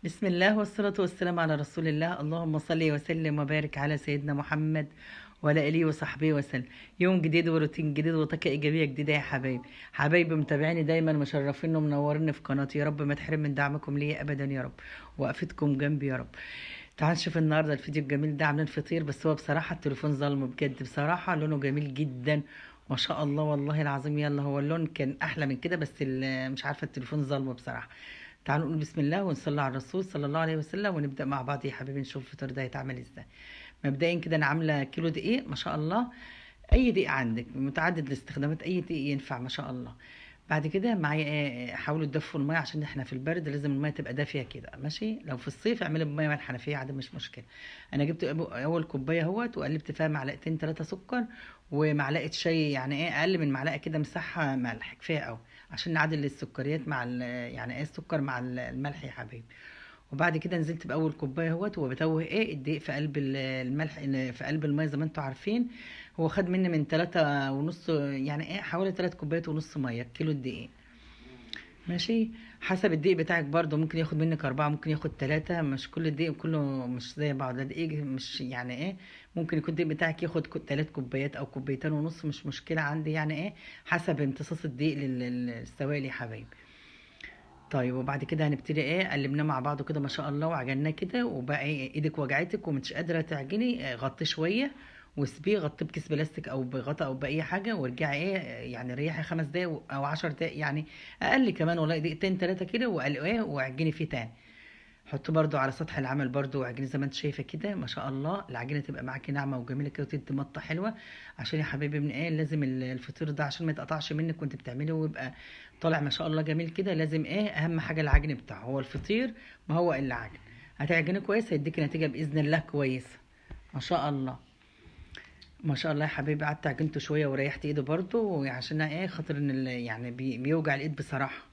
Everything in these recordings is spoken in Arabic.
بسم الله والصلاة والسلام على رسول الله. اللهم صل وسلم وبارك على سيدنا محمد وعلى آله وصحبه وسلم. يوم جديد وروتين جديد وطاقة إيجابية جديدة يا حبايبي. حبايبي متابعيني دايما مشرفين ومنورين في قناتي، يا رب ما تحرم من دعمكم ليا أبدا يا رب، وقفتكم جنبي يا رب. تعال نشوف النهارده الفيديو الجميل ده. عاملين فطير، بس هو بصراحة التليفون ظلمه بجد، بصراحة لونه جميل جدا ما شاء الله والله العظيم. يلا، هو اللون كان أحلى من كده بس مش عارفة التليفون ظلمه بصراحة. تعالوا نقول بسم الله ونصلي على الرسول صلى الله عليه وسلم ونبدأ مع بعض يا حبيبي نشوف الفطار ده هيتعمل ازاي. مبدئيا كده انا عامله كيلو دقيق ما شاء الله. اي دقيق عندك متعدد الاستخدامات، اي دقيق ينفع ما شاء الله. بعد كده معايا حاولوا تدفوا الميه عشان احنا في البرد لازم الميه تبقى دافيه كده ماشي. لو في الصيف اعملي بميه من الحنفيه عادي مش مشكله. انا جبت اول كوبايه اهوت وقلبت فيها معلقتين 3 سكر ومعلقه شاي، يعني اقل من معلقه كده مسحه ملح كفايه قوي عشان نعادل السكريات مع يعني السكر مع الملح يا حبيبي. وبعد كده نزلت باول كوبايه اهوت وبتوه الدقيق في قلب الملح في قلب الميه زي ما انتم عارفين. هو خد مني من 3 ونص، يعني حوالي 3 كوبايات ونص ميه كيلو الدقيق ماشي. حسب الدقيق بتاعك برضو، ممكن ياخد منك 4 ممكن ياخد 3، مش كل الدقيق كله مش زي بعض. ده دقيق مش يعني ممكن يكون الدقيق بتاعك ياخد 3 كوبايات أو كوبايتين ونص، مش مشكلة عندي يعني حسب امتصاص الدقيق للسوائل يا حبايبي. طيب وبعد كده هنبتدي قلبناه مع بعضه كده ما شاء الله وعجناه كده، وبقى ايدك وجعتك ومش قادره تعجني غطيه شويه وسيبيه، غطيه بكيس بلاستيك او بغطا او باي حاجه، وارجعي يعني ريحي 5 دقايق او 10 دقايق يعني، اقل كمان والله، دقيقتين 3 كده، واعجني فيه تاني. حطيه برضو على سطح العمل برضو وعجني زي ما انت شايفه كده ما شاء الله. العجينه تبقى معاكي ناعمه وجميله كده وتدي مطه حلوه، عشان يا حبيبي من لازم الفطير ده عشان ما يتقطعش منك وانت بتعمله ويبقى طالع ما شاء الله جميل كده. لازم اهم حاجه العجن بتاعه، هو الفطير ما هو الا عجن. هتعجنه كويس هيديك نتيجه باذن الله كويسه ما شاء الله. ما شاء الله يا حبيبي. قعدت عجنته شويه وريحت ايده برضو عشان خاطر ان يعني بيوجع الايد بصراحه.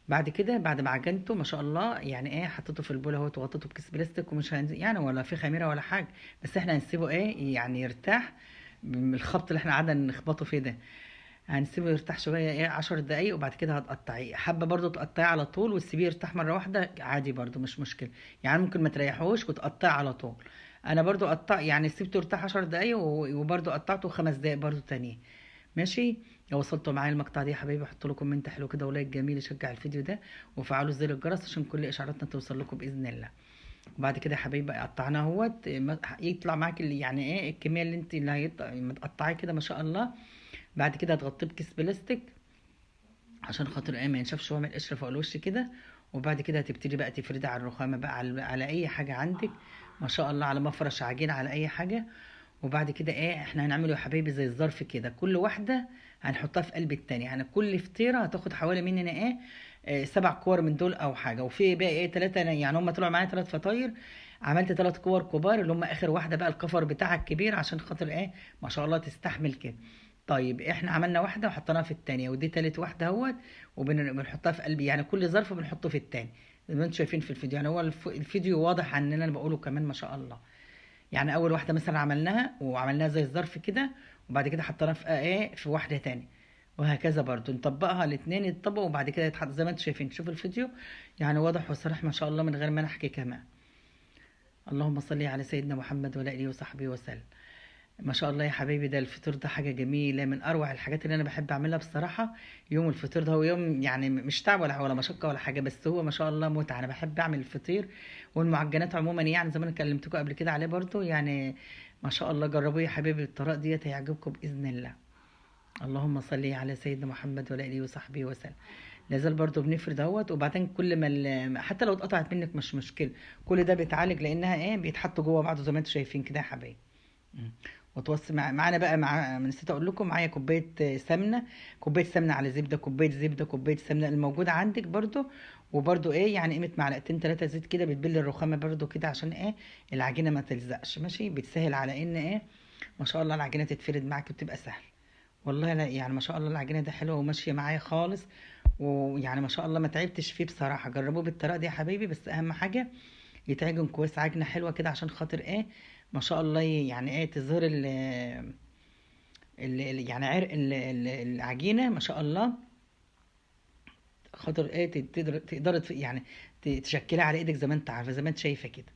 بعد كده بعد ما عجنته ما شاء الله يعني حطيته في البوله اهوت وغطيته بكيس بلاستيك ومش هنزل يعني ولا في خميره ولا حاجه، بس احنا هنسيبه يعني يرتاح من الخبط اللي احنا قعدنا نخبطه فيه ده. هنسيبه يرتاح شويه 10 دقايق، وبعد كده هتقطعيه حبه برضو تقطعيه على طول وتسيبيه يرتاح مره واحده عادي برضو مش مشكله. يعني ممكن ما تريحوش وتقطعيه على طول. انا برضو قطع يعني سيبته يرتاح 10 دقايق وبرضو قطعته 5 دقايق برضو تانية ماشي. لو وصلتوا معايا المقطع ده يا حبايبي حطوا له كومنت حلو كده ولايك جميل يشجع الفيديو ده، وفعلوا زر الجرس عشان كل اشعاراتنا توصل لكم باذن الله. وبعد كده يا حبايبي قطعناه اهوت يطلع معاك اللي يعني الكميه اللي انت اللي متقطعاه كده ما شاء الله. بعد كده هتغطيه بكيس بلاستيك عشان خاطر ما ينشفش هو من القشره فوق الوش كده. وبعد كده هتبتدي بقى تفردي على الرخامه بقى على اي حاجه عندك ما شاء الله، على مفرش عجين على اي حاجه. وبعد كده احنا هنعمله يا حبايبي زي الظرف كده، كل واحده هنحطها في قلب التانية، يعني كل فطيره هتاخد حوالي مننا 7 كور من دول او حاجه، وفي بقى 3 يعني هم طلعوا معايا 3 فطاير. عملت 3 كور كبار اللي هم اخر واحده بقى الكفر بتاعها الكبير عشان خاطر ما شاء الله تستحمل كده. طيب احنا عملنا واحده وحطيناها في التانية، ودي تالت واحده اهوت، وبنحطها في قلبي، يعني كل ظرف بنحطه في التاني زي ما انتم شايفين في الفيديو. يعني هو الفيديو واضح عن اللي انا بقوله كمان ما شاء الله. يعني اول واحده مثلا عملناها وعملناها زي الظرف كده، وبعد كده حطيناها في في واحده تاني، وهكذا برضو نطبقها الاثنين يتطبقوا وبعد كده يتحط زي ما انتم شايفين. شوفوا الفيديو يعني واضح وصريح ما شاء الله من غير ما نحكي كمان. اللهم صل على سيدنا محمد وعلى اله وصحبه وسلم. ما شاء الله يا حبيبي. ده الفطور ده حاجة جميلة من أروع الحاجات اللي أنا بحب أعملها بصراحة. يوم الفطور ده هو يوم يعني مش تعب ولا مشقة ولا حاجة، بس هو ما شاء الله متعة. أنا بحب أعمل الفطير والمعجنات عموما، يعني زي ما أنا كلمتكم قبل كده عليه برضو يعني. ما شاء الله جربوه يا حبيبي بالطريقة ديت هيعجبكم بإذن الله. اللهم صل على سيدنا محمد وعلى آله وصحبه وسلم. لازال برضو بنفرد اهوت، وبعدين كل ما حتى لو اتقطعت منك مش مشكلة، كل ده بيتعالج لأنها بيتحطوا جوه بعضه زي ما انتم شايفين كده يا حبايبي. مم. وتوصي معانا بقى نسيت اقول لكم معايا كوبايه سمنه، كوبايه سمنه على زبده، كوبايه زبده، كوبايه سمنه الموجوده عندك برضو. وبرضو يعني قيمه معلقتين 3 زيت كده بتبل الرخامه برضو كده عشان العجينه ما تلزقش ماشي. بتسهل على ان ما شاء الله العجينه تتفرد معاك وتبقى سهل. والله لا يعني ما شاء الله العجينه ده حلوه وماشيه معايا خالص. ويعني ما شاء الله ما تعبتش فيه بصراحه. جربوه بالطريقه دي يا حبيبي، بس اهم حاجه يتعجن كويس عجنه حلوه كده عشان خاطر ما شاء الله يعني تظهر يعني عرق العجينه ما شاء الله. خاطر تقدر يعني تشكلها على ايدك زي ما انت عارفه، زي ما انت شايفه كده.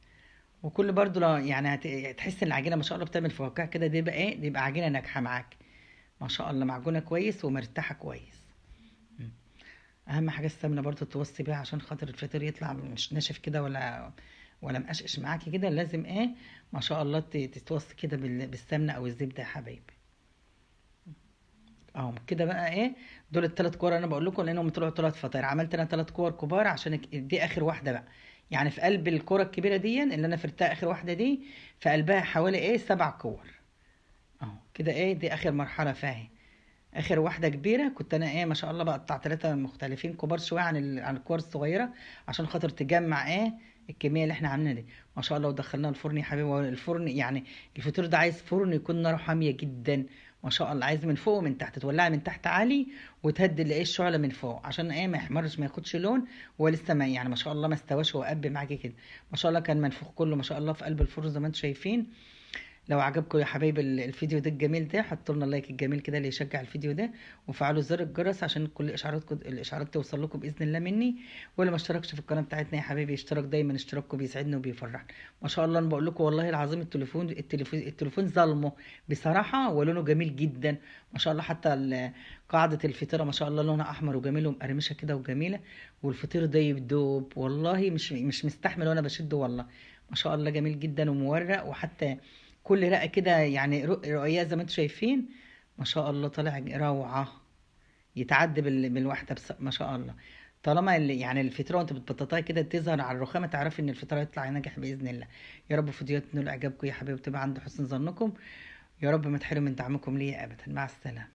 وكل برضو يعني تحس ان العجينه ما شاء الله بتعمل فواكه كده، دي بقى ايه، دي بقى عجينه ناجحه معاك ما شاء الله، معجونه كويس ومرتاحه كويس. مم. اهم حاجه السمنه برضو توصي بيها عشان خاطر الفطير يطلع مش ناشف كده ولا مقشقش معاكي كده، لازم ايه ما شاء الله تتوصي كده بالسمنه او الزبده يا حبايبي. اهو كده بقى ايه، دول الثلاث كور انا بقول لكم لانهم طلعوا ثلاث فطاير، عملت انا ثلاث كور كبار عشان دي اخر واحده بقى. يعني في قلب الكوره الكبيره دي اللي انا فرتها اخر واحده دي، في قلبها حوالي ايه 7 كور. اهو كده ايه، دي اخر مرحله فيها. اخر واحده كبيره كنت انا ايه ما شاء الله بقطع ثلاثه مختلفين كبار شويه عن الكور الصغيره، عشان خاطر تجمع ايه الكميه اللي احنا عاملينها دي ما شاء الله. ودخلناها الفرن يا حبيبي، الفرن يعني الفطير ده عايز فرن يكون ناره حاميه جدا ما شاء الله، عايز من فوق ومن تحت، تولعي من تحت عالي وتهدي الايه الشعله من فوق عشان ايه ما يحمرش ما ياخدش لون. ولسه ما يعني ما شاء الله ما استواش، هو قب معاكي كده ما شاء الله، كان منفوخ كله ما شاء الله في قلب الفرن زي ما انتم شايفين. لو عجبكم يا حبايبي الفيديو ده الجميل ده، حطوا لنا لايك الجميل كده اللي يشجع الفيديو ده، وفعلوا زر الجرس عشان كل الاشعارات توصل لكم باذن الله مني. واللي ما اشتركش في القناه بتاعتنا يا حبايبي اشترك، دايما اشتراككم بيسعدني وبيفرحني ما شاء الله. انا بقول لكم والله العظيم التليفون ظلمه بصراحه، ولونه جميل جدا ما شاء الله. حتى قاعده الفطيره ما شاء الله لونها احمر وجميل ومقرمشه كده وجميله، والفطير ده يدوب والله، مش مستحمل وانا بشده والله ما شاء الله، جميل جدا ومورق. وحتى كل رقه كده يعني رقية زي ما انتم شايفين ما شاء الله، طالع روعه، يتعدى بالواحده ما شاء الله. طالما يعني الفطيره وانت بتبططيها كده تظهر على الرخامه، تعرفي ان الفطيره يطلع ناجح باذن الله. يا رب فيديوهات تنول اعجابكم يا حبايبي، وتبقى عند حسن ظنكم. يا رب ما تحرم من دعمكم ليا ابدا. مع السلامه.